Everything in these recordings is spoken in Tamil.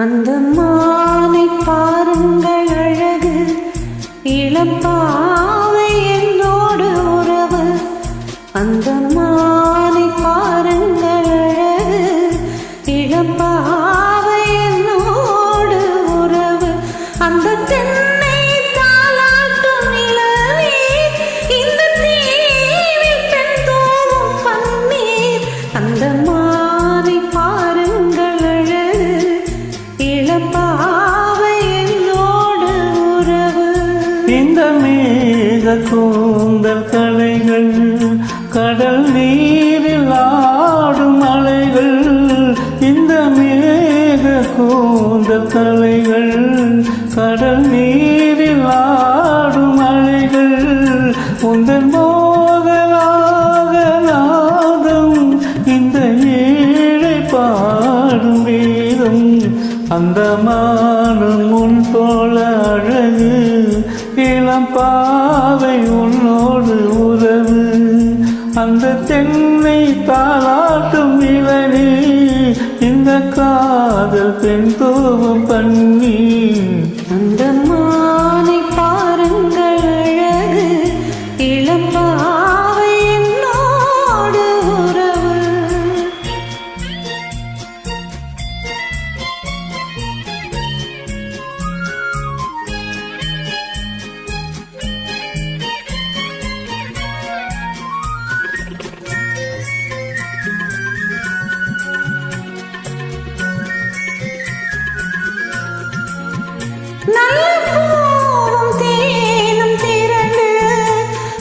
அந்த மானை பாருங்கள் அழகு, இளப்பாவை என்னோடு உறவு. அந்த மானை பாருங்கள் அழகு, இளப்பாவை என்னோடு உறவு. அந்த தென்னை தாலாட்டும் நிலவே, இந்த தீவில் பெண் தோவும் பன்னீர். அந்த மானை பாருங்கள் அழகு, இளப்பாவை என்னோடு உறவு. இந்த மேக கூந்தல் கலைகள், கடல் நீரில் ஆடும் அலைகள். இந்த மேக கூந்தல் கலைகள், கடல் நீரில் ஆடும் அலைகள். உந்தன் மோகனாக நாதம், இந்த ஏழை பாடும் வீதம். அந்த மானும் உன் போல அழகு, இளம் பாவை உன்னோடு உறவு. அந்த தென்னை தாலாட்டும் இளநீ, இந்த காதல் பெண் தோவும் பண்ணி. அந்த மானை பாருங்கள் அழகு, இளப்பாவை என்னோடு உறவு. நல்ல பூவும் தேனும் திரண்டு,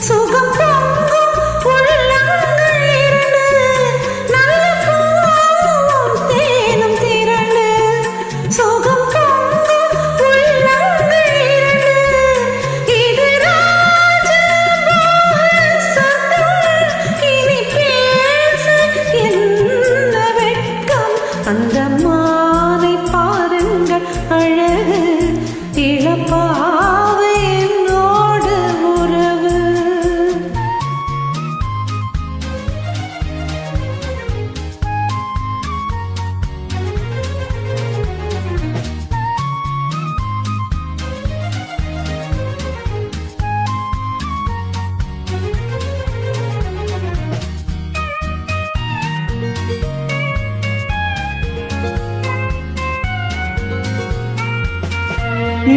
சுகம் பொங்கும் உள்ளங்கள் இரண்டு. நல்ல பூவும் தேனும் திரண்டு, சுகம் பொங்கும் உள்ளங்கள் இரண்டு. இது ராஜமோகன் சொர்க்கம், இனி பேச என்ன வெட்கம். அந்த மானை பாருங்கள் அழகு, இளப்பாவை என்னோடு உறவு.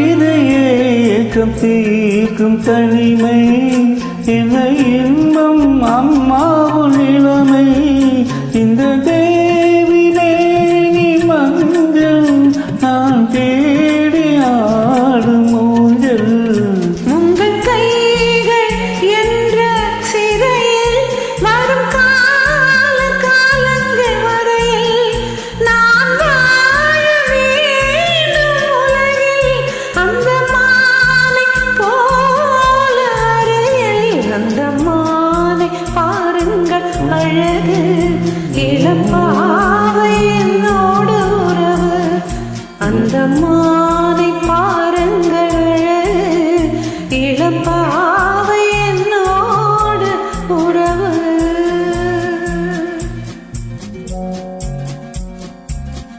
இதையே ஏக்கம் தீர்க்கும் தனிமை, என்னை இன்பம் அம்மாவும் இளமை. இந்த தேவி தேவி மஞ்சள், நான் தேடி ஆடும் ஊஞ்சல். உங்கள் கைகள் என்ற சிறையில் வரும் கால காலங்கள் வரையில் நான் வாழ வேண்டும் உலகில். அந்த மானை போல அருகில், அந்த மானை பாருங்கள் அழகு, இளப்பாவை என்னோடு உறவு. அந்த மானை பாருங்கள் அழகு, இளப்பாவை என்னோடு உறவு.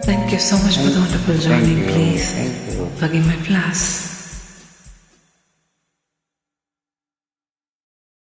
Thank you so much for the wonderful journey. Please forgive my flaws.